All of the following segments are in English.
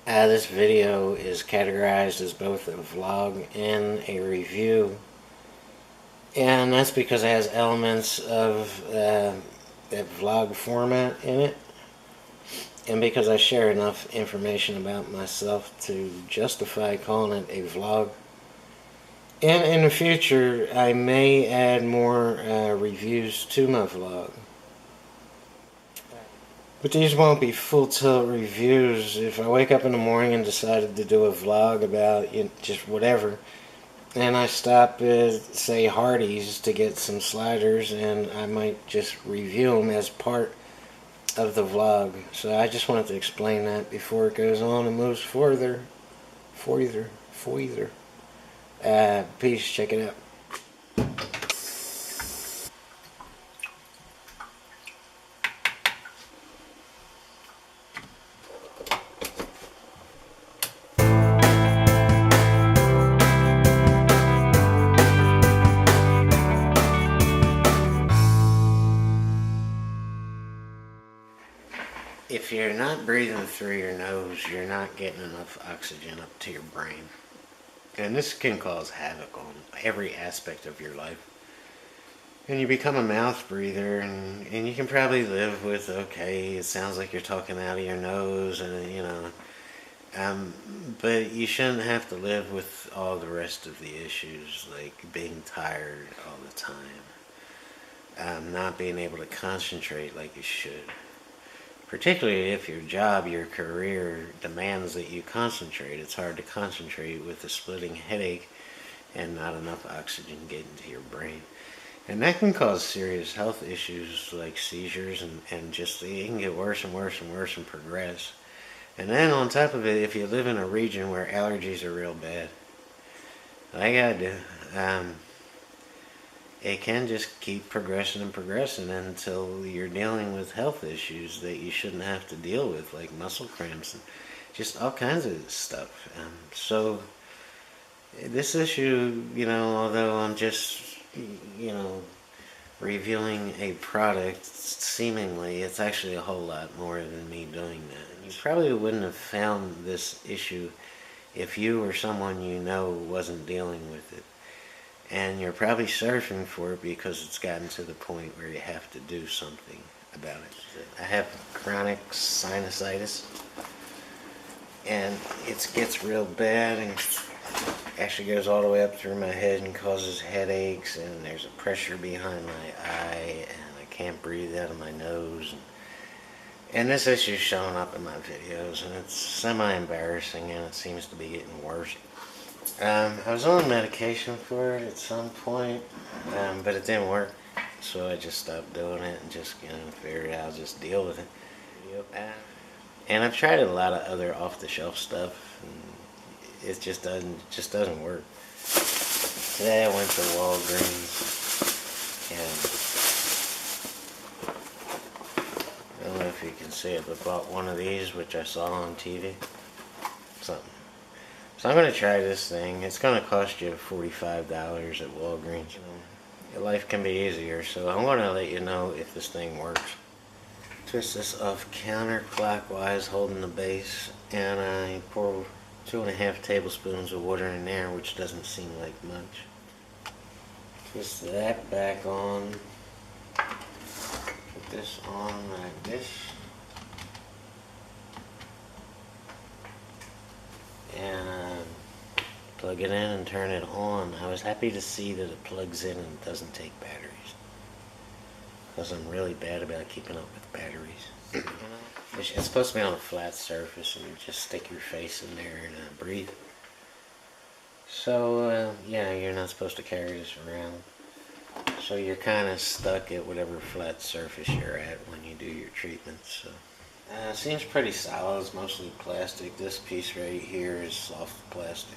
This video is categorized as both a vlog and a review, and that's because it has elements of that vlog format in it, and because I share enough information about myself to justify calling it a vlog. And in the future, I may add more reviews to my vlog. But these won't be full tilt reviews. If I wake up in the morning and decided to do a vlog about just whatever, and I stop at, say, Hardee's to get some sliders, and I might just review them as part of the vlog. So I just wanted to explain that before it goes on and moves further. Peace, check it out. If you're not breathing through your nose, you're not getting enough oxygen up to your brain. And this can cause havoc on every aspect of your life. And you become a mouth breather, and you can probably live with, okay, it sounds like you're talking out of your nose, and but you shouldn't have to live with all the rest of the issues, like being tired all the time, not being able to concentrate like you should. Particularly if your job, your career demands that you concentrate. It's hard to concentrate with a splitting headache and not enough oxygen getting to your brain. And that can cause serious health issues like seizures, and just it can get worse and worse and worse and progress. And then on top of it, if you live in a region where allergies are real bad, like I do, it can just keep progressing and progressing until you're dealing with health issues that you shouldn't have to deal with, like muscle cramps and just all kinds of stuff. So this issue, although I'm just, reviewing a product, seemingly, it's actually a whole lot more than me doing that. You probably wouldn't have found this issue if you or someone you know wasn't dealing with it. And you're probably surfing for it because it's gotten to the point where you have to do something about it. I have chronic sinusitis, and it gets real bad and actually goes all the way up through my head and causes headaches, and there's a pressure behind my eye, and I can't breathe out of my nose. And this issue's showing up in my videos, and it's semi-embarrassing, and it seems to be getting worse. I was on medication for it at some point, but it didn't work, so I just stopped doing it and just figured I'll just deal with it. And I've tried a lot of other off-the-shelf stuff, and it just doesn't work. Today I went to Walgreens, and I don't know if you can see it, but bought one of these, which I saw on TV. Something. So I'm going to try this thing. It's going to cost you $45 at Walgreens. Your life can be easier, so I'm going to let you know if this thing works. Twist this off counterclockwise, holding the base, and I pour 2.5 tablespoons of water in there, which doesn't seem like much. Twist that back on. Put this on like this. And plug it in and turn it on. I was happy to see that it plugs in and doesn't take batteries, because I'm really bad about keeping up with batteries. It's supposed to be on a flat surface, and you just stick your face in there and breathe. So yeah, you're not supposed to carry this around, so you're kind of stuck at whatever flat surface you're at when you do your treatments. So seems pretty solid. It's mostly plastic. This piece right here is soft plastic.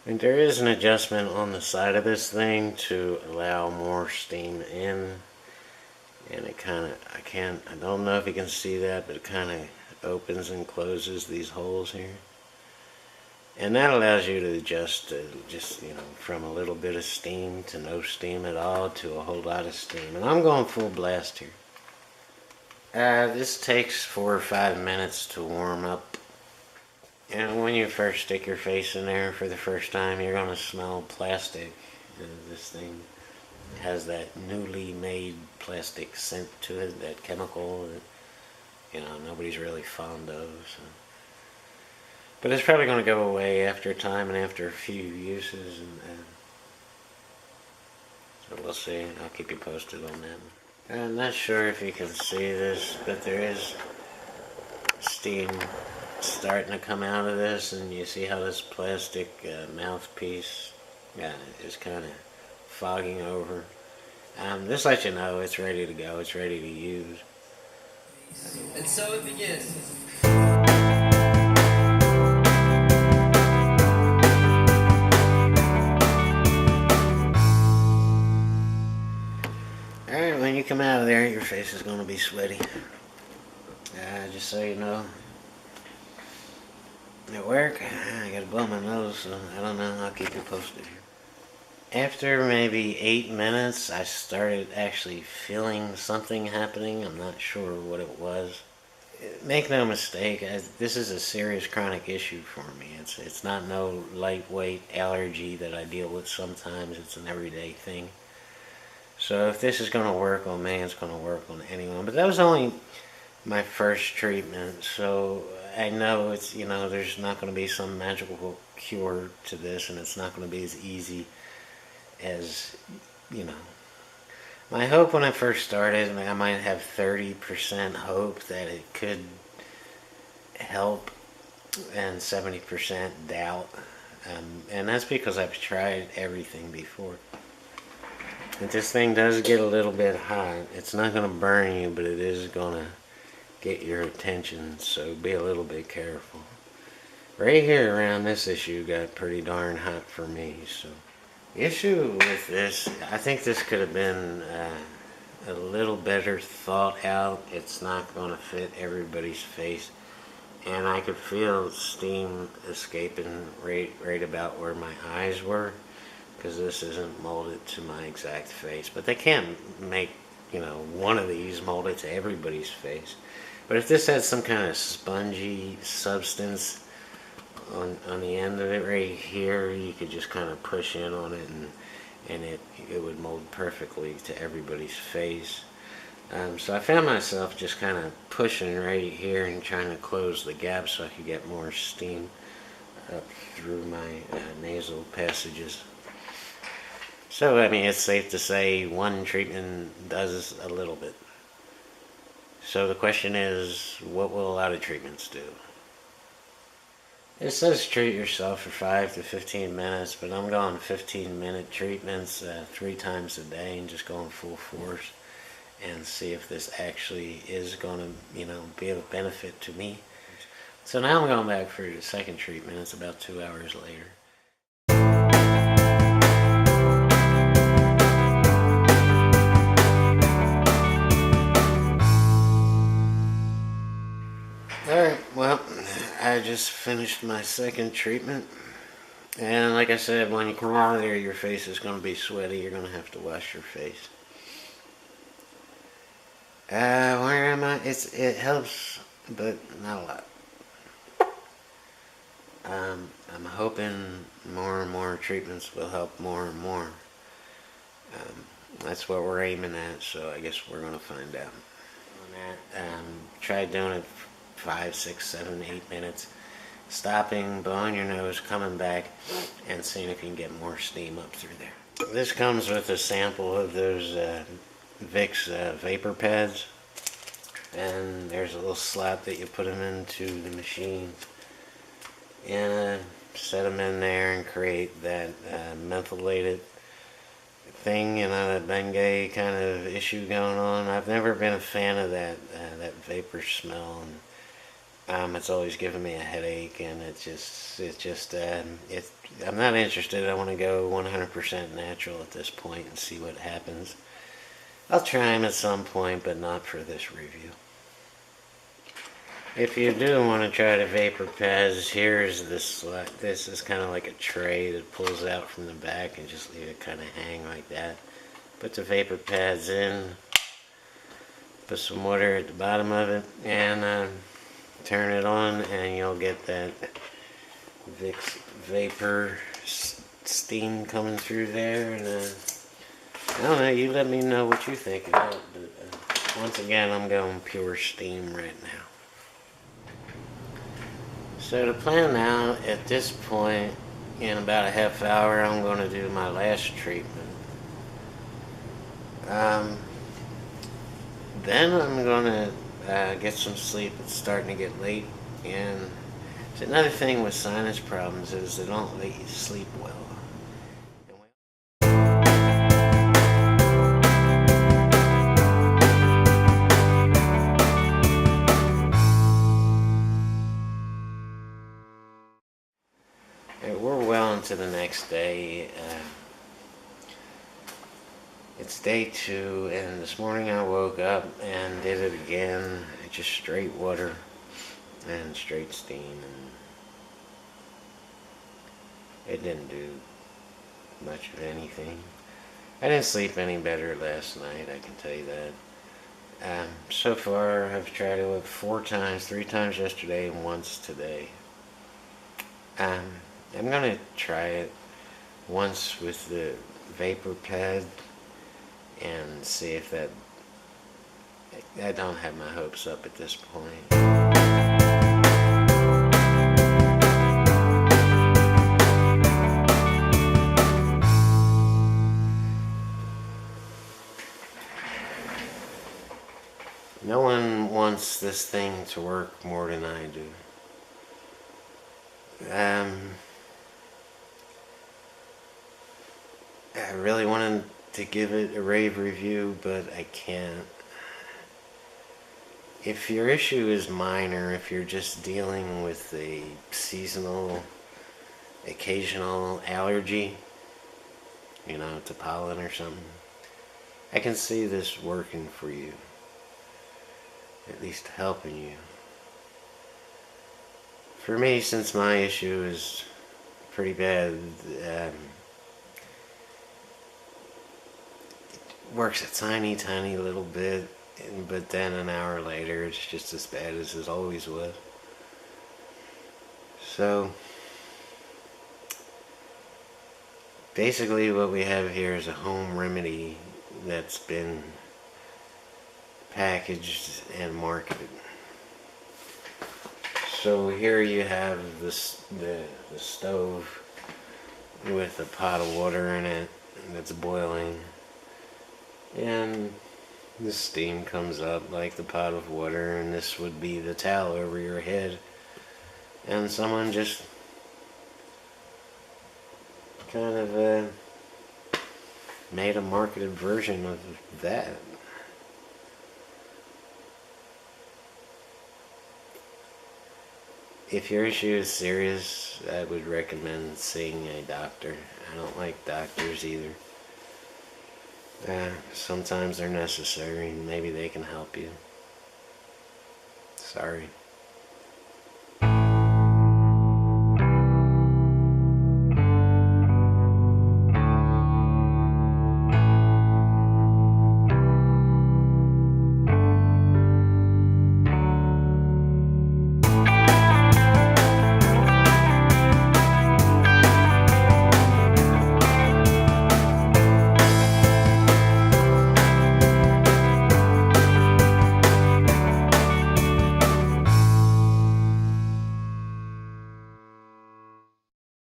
And there is an adjustment on the side of this thing to allow more steam in. And it I don't know if you can see that, but it kind of opens and closes these holes here. And that allows you to adjust just, from a little bit of steam to no steam at all to a whole lot of steam. And I'm going full blast here. This takes 4 or 5 minutes to warm up And when you first stick your face in there for the first time, you're going to smell plastic. This thing has that newly made plastic scent to it, that chemical that, nobody's really fond of. So. But it's probably going to go away after time and after a few uses. So we'll see. I'll keep you posted on that. I'm not sure if you can see this, but there is steam starting to come out of this, and you see how this plastic mouthpiece is kind of fogging over. This lets you know it's ready to go, it's ready to use. And so it begins. Alright, when you come out of there, your face is going to be sweaty. Just so you know. At work, I gotta blow my nose, so I don't know, I'll keep you posted here. After maybe 8 minutes, I started actually feeling something happening. I'm not sure what it was. Make no mistake, this is a serious chronic issue for me. It's not no lightweight allergy that I deal with sometimes. It's an everyday thing. So if this is going to work on me, it's going to work on anyone. But that was only my first treatment, so I know it's, there's not going to be some magical cure to this, and it's not going to be as easy as, My hope when I first started, I might have 30% hope that it could help and 70% doubt. And that's because I've tried everything before. If this thing does get a little bit hot, it's not going to burn you, but it is going to get your attention, so be a little bit careful. Right here around this issue got pretty darn hot for me, so. The issue with this, I think this could have been a little better thought out. It's not going to fit everybody's face. And I could feel steam escaping right about where my eyes were, because this isn't molded to my exact face. But they can make, one of these molded to everybody's face. But if this had some kind of spongy substance on the end of it right here, you could just kind of push in on it, and it would mold perfectly to everybody's face. So I found myself just kind of pushing right here and trying to close the gap so I could get more steam up through my nasal passages. So, it's safe to say one treatment does a little bit. So the question is, what will a lot of treatments do? It says treat yourself for 5 to 15 minutes, but I'm going 15-minute treatments 3 times a day and just going full force and see if this actually is going to, be of benefit to me. So now I'm going back for the second treatment. It's about 2 hours later. Alright, well, I just finished my second treatment. And like I said, when you come out of there, your face is going to be sweaty. You're going to have to wash your face. Where am I? It helps, but not a lot. I'm hoping more and more treatments will help more and more. That's what we're aiming at, so I guess we're going to find out. On that, try doing it 5, 6, 7, 8 minutes. Stopping, blowing your nose, coming back, and seeing if you can get more steam up through there. This comes with a sample of those Vicks vapor pads. And there's a little slot that you put them into the machine. And set them in there and create that mentholated thing, that Bengay kind of issue going on. I've never been a fan of that vapor smell, and it's always given me a headache, and I'm not interested. I want to go 100% natural at this point and see what happens. I'll try them at some point, but not for this review. If you do want to try the vapor pads, here's this slot. This is kind of like a tray that pulls out from the back and just leave it kind of hang like that. Put the vapor pads in, put some water at the bottom of it, and turn it on, and you'll get that Vicks vapor steam coming through there, and I don't know. You let me know what you think of it. But once again, I'm going pure steam right now. So the plan now, at this point, in about a half hour, I'm going to do my last treatment. Then I'm going to get some sleep. It's starting to get late, and it's another thing with sinus problems is they don't let you sleep well. We're well into the next day. It's day 2, and this morning I woke up and did it again. Just straight water and straight steam, and it didn't do much of anything. I didn't sleep any better last night, I can tell you that. So far, I've tried it 4 times, 3 times yesterday and once today. I'm going to try it once with the vapor pad and see if that... I don't have my hopes up at this point. No one wants this thing to work more than I do. I really wanted to give it a rave review, but I can't. If your issue is minor, if you're just dealing with a seasonal, occasional allergy, to pollen or something, I can see this working for you. At least helping you. For me, since my issue is pretty bad, it works a tiny, tiny little bit, but then an hour later, it's just as bad as it always was. So, basically what we have here is a home remedy that's been packaged and marketed. So here you have the stove with a pot of water in it that's boiling, and the steam comes up like the pot of water, and this would be the towel over your head, and someone just kind of made a marketed version of that. If your issue is serious, I would recommend seeing a doctor. I don't like doctors either. Sometimes they're necessary. Maybe they can help you. Sorry.